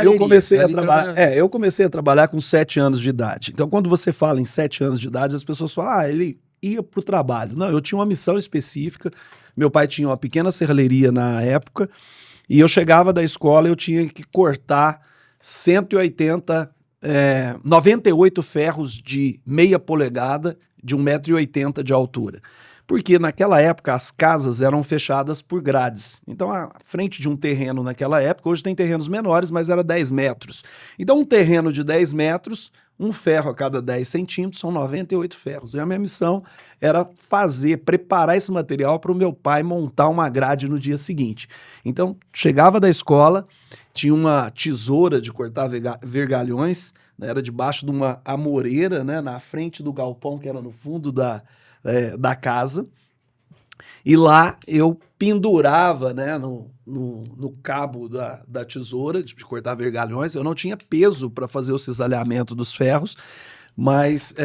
Eu comecei a trabalhar com 7 anos de idade. Então, quando você fala em 7 anos de idade, as pessoas falam, ele ia para o trabalho. Não, eu tinha uma missão específica. Meu pai tinha uma pequena serralheria na época e eu chegava da escola, eu tinha que cortar 98 ferros de meia polegada de 1,80 m de altura. Porque naquela época as casas eram fechadas por grades. Então a frente de um terreno naquela época, hoje tem terrenos menores, mas era 10 metros. Então um terreno de 10 metros, um ferro a cada 10 centímetros, são 98 ferros. E a minha missão era preparar esse material para o meu pai montar uma grade no dia seguinte. Então chegava da escola, tinha uma tesoura de cortar vergalhões, né, era debaixo de uma amoreira, né, na frente do galpão, que era no fundo da casa, e lá eu pendurava, né, no cabo da tesoura de cortar vergalhões. Eu não tinha peso para fazer o cisalhamento dos ferros, mas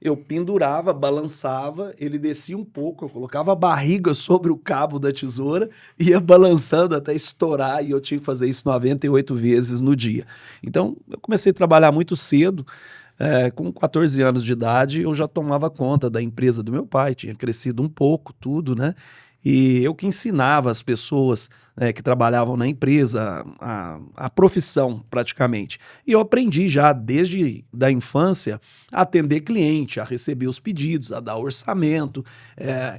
eu pendurava, balançava, ele descia um pouco, eu colocava a barriga sobre o cabo da tesoura, ia balançando até estourar, e eu tinha que fazer isso 98 vezes no dia. Então eu comecei a trabalhar muito cedo. Com 14 anos de idade, eu já tomava conta da empresa do meu pai, tinha crescido um pouco, tudo, né? E eu que ensinava as pessoas que trabalhavam na empresa a profissão, praticamente. E eu aprendi já, desde da infância, a atender cliente, a receber os pedidos, a dar orçamento.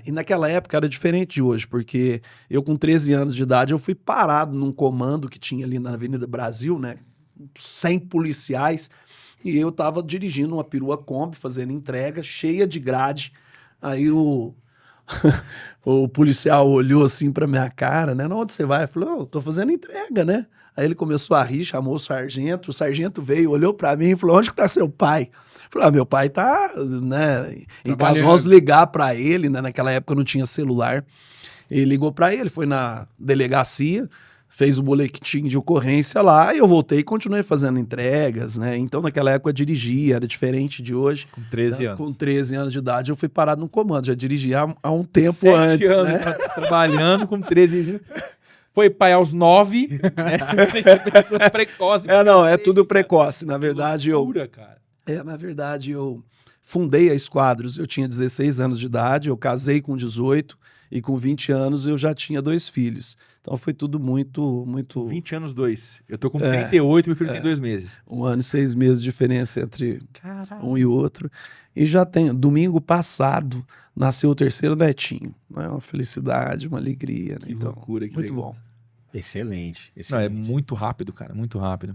E naquela época era diferente de hoje, porque eu, com 13 anos de idade, eu fui parado num comando que tinha ali na Avenida Brasil, né? 100 policiais. E eu estava dirigindo uma perua Kombi, fazendo entrega, cheia de grade. Aí o policial olhou assim para minha cara, né? Onde você vai? Eu falei, eu tô fazendo entrega, né? Aí ele começou a rir, chamou o sargento veio, olhou para mim e falou, onde que tá seu pai? Eu falei, meu pai tá, né, em casa, vamos ligar para ele, né? Naquela época não tinha celular. Ele ligou para ele, foi na delegacia, fez o boletim de ocorrência lá, e eu voltei e continuei fazendo entregas, né? Então, naquela época, eu dirigia, era diferente de hoje. Com 13 anos. Com 13 anos de idade, eu fui parado no comando, já dirigia há um tempo antes. 7 anos, né? Trabalhando com 13 anos. Foi pai aos 9, né? Precoce. É tudo precoce. Na verdade, cara. Na verdade, eu fundei a Esquadros, eu tinha 16 anos de idade, eu casei com 18, e com 20 anos eu já tinha 2 filhos. Então foi tudo muito... 20 anos, 2. Eu tô com 38, meu filho tem 2 meses. 1 ano e 6 meses de diferença entre um e outro. E já tem... Domingo passado nasceu o 3º netinho. É uma felicidade, uma alegria. Né? Que loucura. Que muito legal. bom. Excelente. Não, é muito rápido, cara. Muito rápido.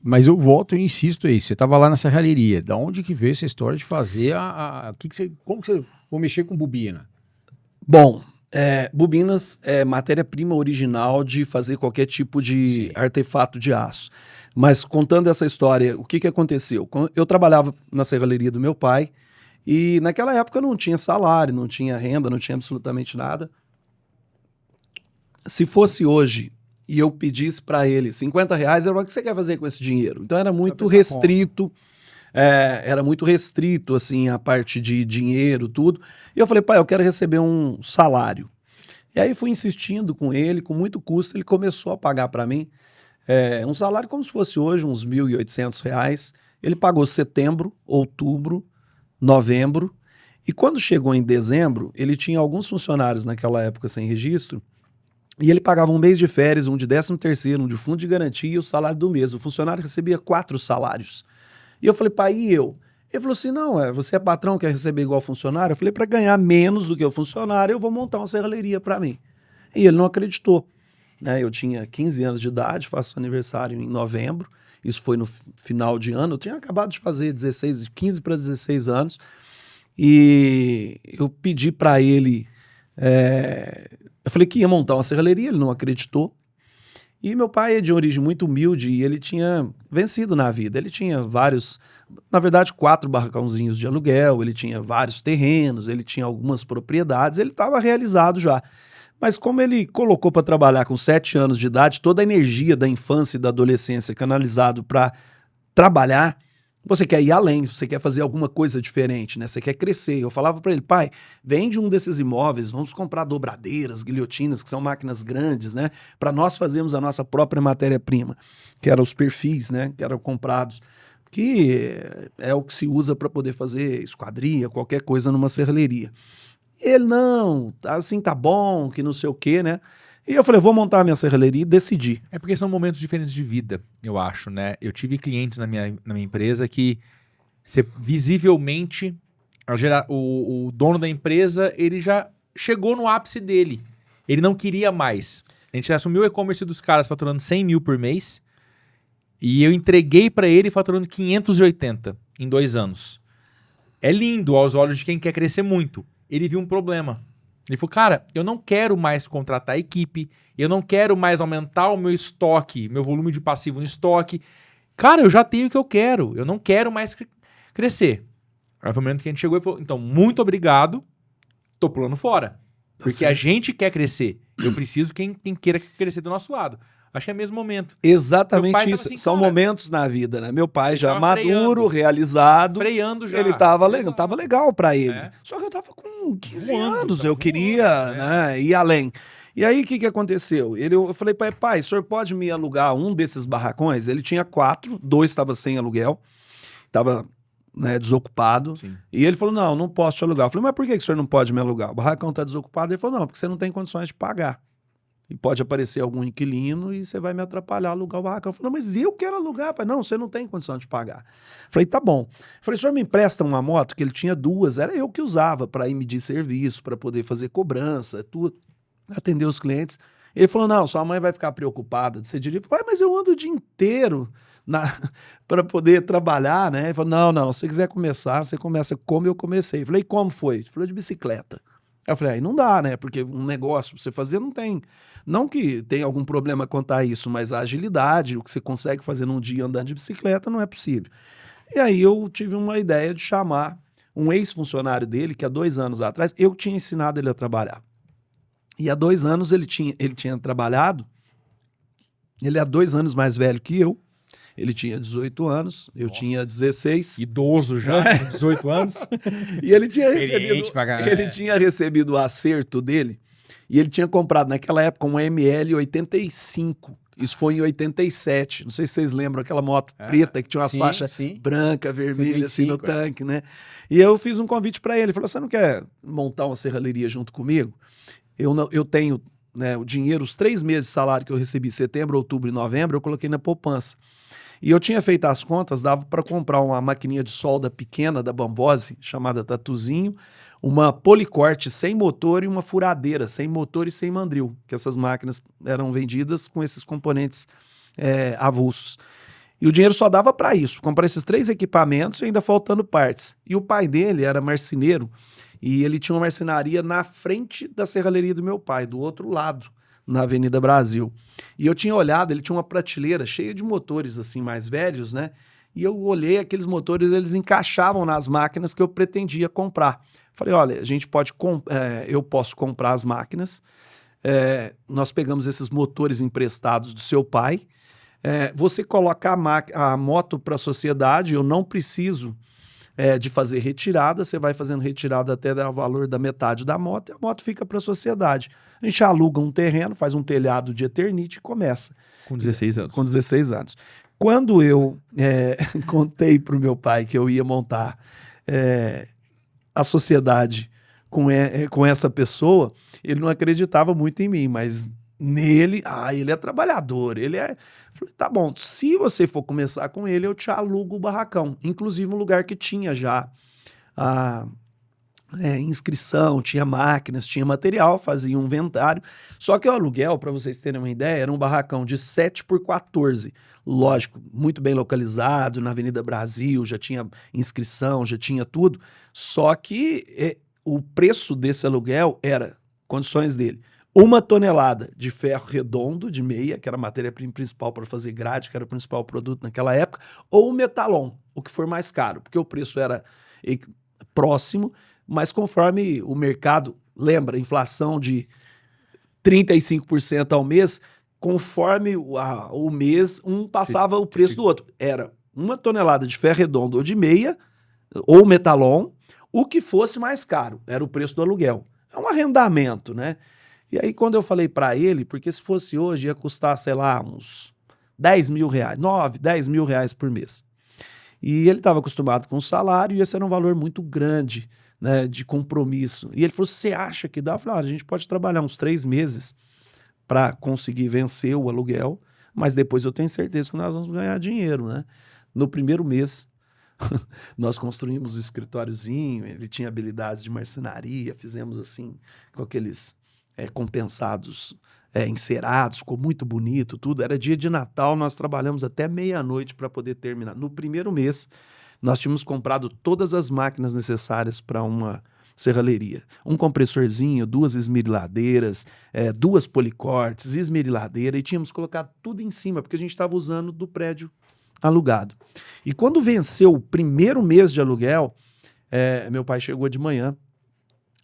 Mas eu volto e insisto aí. Você estava lá na serralheria. Da onde que veio essa história de fazer como que você... Vou mexer com bobina? Bom, bobinas é matéria-prima original de fazer qualquer tipo de artefato de aço. Mas contando essa história, o que aconteceu? Eu trabalhava na serralheria do meu pai e naquela época não tinha salário, não tinha renda, não tinha absolutamente nada. Se fosse hoje e eu pedisse para ele R$50, ele falou, o que você quer fazer com esse dinheiro? Então era muito restrito. Era muito restrito, assim, a parte de dinheiro, tudo. E eu falei, pai, eu quero receber um salário. E aí fui insistindo com ele, com muito custo, ele começou a pagar para mim um salário como se fosse hoje, uns R$1.800. Ele pagou setembro, outubro, novembro. E quando chegou em dezembro, ele tinha alguns funcionários naquela época sem registro, e ele pagava um mês de férias, um de 13º, um de fundo de garantia e o salário do mês. O funcionário recebia 4 salários. E eu falei, pai, e eu? Ele falou assim, não, você é patrão, quer receber igual funcionário? Eu falei, para ganhar menos do que o funcionário, eu vou montar uma serralheria para mim. E ele não acreditou. Né? Eu tinha 15 anos de idade, faço aniversário em novembro, isso foi no final de ano, eu tinha acabado de fazer 15 para 16 anos, e eu pedi para ele, eu falei que ia montar uma serralheria, ele não acreditou. E meu pai é de origem muito humilde e ele tinha vencido na vida. Ele tinha vários, na verdade, 4 barracãozinhos de aluguel, ele tinha vários terrenos, ele tinha algumas propriedades, ele estava realizado já. Mas como ele colocou para trabalhar com 7 anos de idade, toda a energia da infância e da adolescência canalizado para trabalhar, você quer ir além, você quer fazer alguma coisa diferente, né? Você quer crescer. Eu falava para ele, pai, vende um desses imóveis, vamos comprar dobradeiras, guilhotinas, que são máquinas grandes, né? Para nós fazermos a nossa própria matéria-prima, que eram os perfis, né? Que eram comprados, que é o que se usa para poder fazer esquadria, qualquer coisa numa serralheria. E ele, não, assim tá bom, que não sei o quê, né? E eu falei, vou montar a minha serralheria e decidi. É porque são momentos diferentes de vida, eu acho, né? Eu tive clientes na minha empresa que você, visivelmente, o dono da empresa, ele já chegou no ápice dele. Ele não queria mais. A gente assumiu o e-commerce dos caras faturando 100 mil por mês e eu entreguei para ele faturando 580 em 2 anos. É lindo aos olhos de quem quer crescer muito. Ele viu um problema. Ele falou, cara, eu não quero mais contratar equipe, eu não quero mais aumentar o meu estoque, meu volume de passivo no estoque. Cara, eu já tenho o que eu não quero mais crescer. Aí foi o momento que a gente chegou e falou, então, muito obrigado, tô pulando fora. Porque a gente quer crescer, eu preciso quem queira crescer do nosso lado. Acho que é o mesmo momento. Exatamente isso. Assim, são cara, momentos na vida, né? Meu pai já freando, maduro, realizado. Freando já. Ele tava legal pra ele. É. Só que eu tava com 15 Voando, anos, tá eu voando, queria né, ir além. E aí, o que aconteceu? Eu falei, pai, o senhor pode me alugar um desses barracões? Ele tinha 4, 2 estavam sem aluguel, estava desocupado. Sim. E ele falou, não posso te alugar. Eu falei, mas por que o senhor não pode me alugar? O barracão está desocupado. Ele falou, não, porque você não tem condições de pagar. E pode aparecer algum inquilino e você vai me atrapalhar a alugar o barracão. Eu falei, não, mas eu quero alugar, pai. Não, você não tem condição de pagar. Eu falei, tá bom. Eu falei, o senhor me empresta uma moto, que ele tinha 2, era eu que usava para ir medir serviço, para poder fazer cobrança, tudo, atender os clientes. Ele falou, não, sua mãe vai ficar preocupada de ser dirigir. Pai, mas eu ando o dia inteiro para poder trabalhar, né? Ele falou, não, se você quiser começar, você começa como eu comecei. Eu falei, como foi? Ele falou, de bicicleta. Aí eu falei, aí não dá, né? Porque um negócio pra você fazer não tem. Não que tenha algum problema quanto a isso, mas a agilidade, o que você consegue fazer num dia andando de bicicleta, não é possível. E aí eu tive uma ideia de chamar um ex-funcionário dele, que há 2 anos atrás, eu tinha ensinado ele a trabalhar. E há 2 anos ele tinha trabalhado, ele é 2 anos mais velho que eu, ele tinha 18 anos, eu tinha 16. Idoso já, com 18 anos. E ele tinha recebido o acerto dele, e ele tinha comprado naquela época um ML 85. Isso foi em 87. Não sei se vocês lembram, aquela moto preta que tinha umas faixas branca, vermelha, assim no tanque, né? E eu fiz um convite para ele. Ele falou, você não quer montar uma serralheria junto comigo? Eu tenho o dinheiro, os 3 meses de salário que eu recebi, setembro, outubro e novembro, eu coloquei na poupança. E eu tinha feito as contas, dava para comprar uma maquininha de solda pequena da Bambose, chamada Tatuzinho, uma policorte sem motor e uma furadeira sem motor e sem mandril, que essas máquinas eram vendidas com esses componentes avulsos. E o dinheiro só dava para isso, comprar esses 3 equipamentos e ainda faltando partes. E o pai dele era marceneiro e ele tinha uma marcenaria na frente da serralheria do meu pai, do outro lado, na Avenida Brasil. E eu tinha olhado, ele tinha uma prateleira cheia de motores assim mais velhos, né? E eu olhei aqueles motores, eles encaixavam nas máquinas que eu pretendia comprar. Falei, olha, eu posso comprar as máquinas, nós pegamos esses motores emprestados do seu pai, você coloca a moto para a sociedade, eu não preciso de fazer retirada, você vai fazendo retirada até dar o valor da metade da moto e a moto fica para a sociedade. A gente aluga um terreno, faz um telhado de Eternite e começa. Com 16 anos. Com 16 anos. Quando eu contei para o meu pai que eu ia montar a sociedade com essa pessoa, ele não acreditava muito em mim, mas nele, ele é trabalhador, Falei, tá bom, se você for começar com ele, eu te alugo o barracão. Inclusive um lugar que tinha já inscrição, tinha máquinas, tinha material, fazia um inventário. Só que o aluguel, para vocês terem uma ideia, era um barracão de 7 por 14. Lógico, muito bem localizado, na Avenida Brasil, já tinha inscrição, já tinha tudo. Só que o preço desse aluguel era, condições dele, 1 tonelada de ferro redondo de meia, que era a matéria-prima principal para fazer grade, que era o principal produto naquela época, ou o metalon, o que for mais caro, porque o preço era próximo, mas conforme o mercado, lembra, inflação de 35% ao mês, conforme o mês, um passava o preço do outro. Era 1 tonelada de ferro redondo ou de meia, ou metalon, o que fosse mais caro, era o preço do aluguel. É um arrendamento, né? E aí quando eu falei para ele, porque se fosse hoje ia custar, sei lá, uns 10 mil reais, 9, 10 mil reais por mês. E ele estava acostumado com o salário e esse era um valor muito grande, né, de compromisso. E ele falou, você acha que dá? Eu falei, a gente pode trabalhar uns 3 meses para conseguir vencer o aluguel, mas depois eu tenho certeza que nós vamos ganhar dinheiro, né? No primeiro mês, nós construímos um escritóriozinho, ele tinha habilidades de marcenaria, fizemos assim, com aqueles compensados encerados, ficou muito bonito, tudo. Era dia de Natal, nós trabalhamos até meia-noite para poder terminar. No primeiro mês, nós tínhamos comprado todas as máquinas necessárias para uma serralheria. Um compressorzinho, 2 esmerilhadeiras, 2 policortes, esmeriladeira, e tínhamos colocado tudo em cima, porque a gente estava usando do prédio alugado. E quando venceu o primeiro mês de aluguel, meu pai chegou de manhã,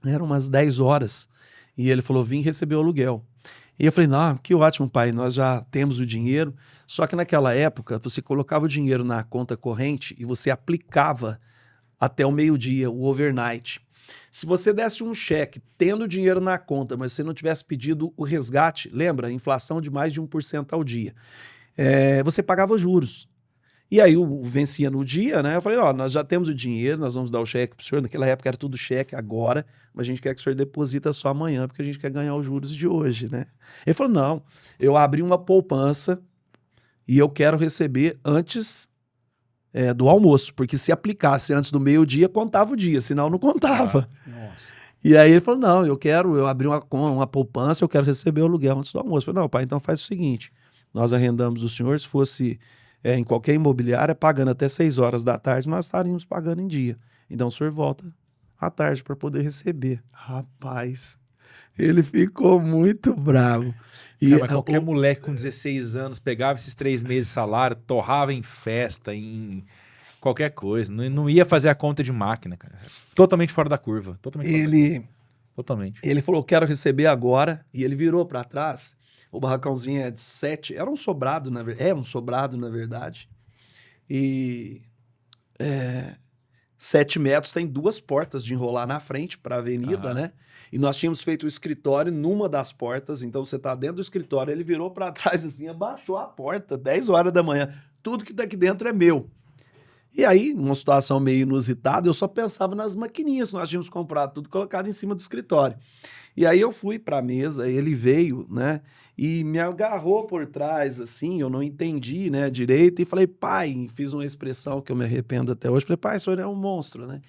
eram umas 10 horas, e ele falou, vim receber o aluguel. E eu falei, não, que ótimo, pai, nós já temos o dinheiro. Só que naquela época, você colocava o dinheiro na conta corrente e você aplicava até o meio-dia, o overnight. Se você desse um cheque tendo dinheiro na conta, mas você não tivesse pedido o resgate, lembra? Inflação de mais de 1% ao dia. Você pagava juros. E aí vencia no dia, né? Eu falei, nós já temos o dinheiro, nós vamos dar o cheque pro senhor. Naquela época era tudo cheque, agora, mas a gente quer que o senhor deposita só amanhã, porque a gente quer ganhar os juros de hoje, né? Ele falou, não, eu abri uma poupança e eu quero receber antes do almoço, porque se aplicasse antes do meio-dia, contava o dia, senão não contava. E aí ele falou, não, eu abri uma poupança, eu quero receber o aluguel antes do almoço. Eu falei, não, pai, então faz o seguinte, nós arrendamos o senhor, se fosse em qualquer imobiliária, pagando até 6 horas da tarde, nós estaríamos pagando em dia. Então o senhor volta à tarde para poder receber. Rapaz, ele ficou muito bravo. Cara, mas qualquer moleque com 16 anos pegava esses 3 meses de salário, torrava em festa, em qualquer coisa. Não ia fazer a conta de máquina, cara. Totalmente fora da curva. Totalmente. Ele falou, quero receber agora. E ele virou para trás. O barracãozinho é de 7, era um sobrado, um sobrado, na verdade. E 7 metros, tem 2 portas de enrolar na frente para a avenida, né? E nós tínhamos feito o escritório numa das portas, então você tá dentro do escritório, ele virou para trás assim, abaixou a porta, 10 horas da manhã. Tudo que tá aqui dentro é meu. E aí, numa situação meio inusitada, eu só pensava nas maquininhas que nós tínhamos comprado, tudo colocado em cima do escritório. E aí eu fui para a mesa, ele veio, né, e me agarrou por trás, assim, eu não entendi, né, direito, e falei, pai, fiz uma expressão que eu me arrependo até hoje, falei, pai, o senhor é um monstro, né?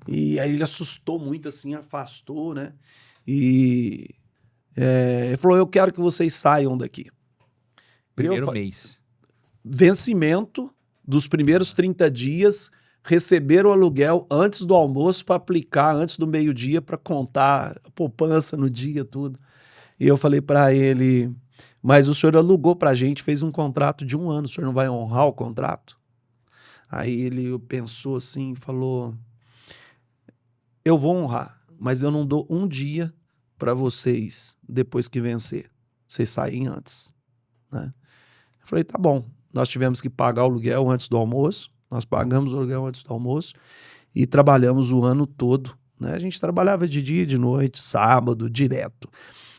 E aí ele assustou muito, assim, afastou, né, e ele falou, eu quero que vocês saiam daqui. Primeiro mês. Vencimento dos primeiros 30 dias, receber o aluguel antes do almoço para aplicar antes do meio-dia para contar a poupança no dia, tudo. E eu falei para ele, mas o senhor alugou para a gente, fez um contrato de 1 ano, o senhor não vai honrar o contrato? Aí ele pensou assim, falou, eu vou honrar, mas eu não dou um dia para vocês depois que vencer. Vocês saem antes, né? Eu falei, tá bom. Nós tivemos que pagar o aluguel antes do almoço, nós pagamos o aluguel antes do almoço e trabalhamos o ano todo, né? A gente trabalhava de dia, de noite, sábado, direto.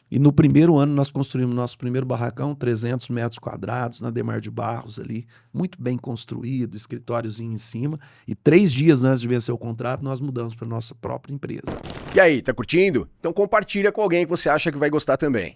E no primeiro ano nós construímos nosso primeiro barracão, 300 metros quadrados, na Demar de Barros ali, muito bem construído, escritóriozinho em cima. E 3 dias antes de vencer o contrato, nós mudamos para nossa própria empresa. E aí, tá curtindo? Então compartilha com alguém que você acha que vai gostar também.